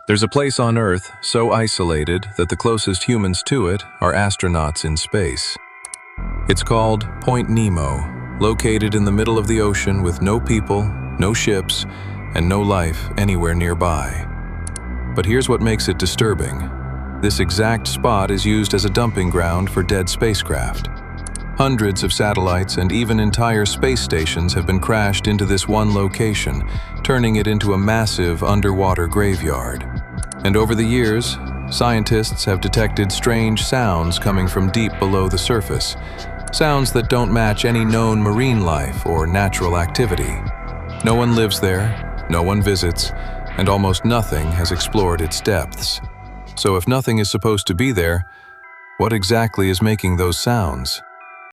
There's a place on Earth so isolated that the closest humans to it are astronauts in space. It's called Point Nemo, located in the middle of the ocean with no people, no ships, and no life anywhere nearby. But here's what makes it disturbing. This exact spot is used as a dumping ground for dead spacecraft. Hundreds of satellites and even entire space stations have been crashed into this one location, turning it into a massive underwater graveyard. And over the years, scientists have detected strange sounds coming from deep below the surface, sounds that don't match any known marine life or natural activity. No one lives there, no one visits, and almost nothing has explored its depths. So if nothing is supposed to be there, what exactly is making those sounds?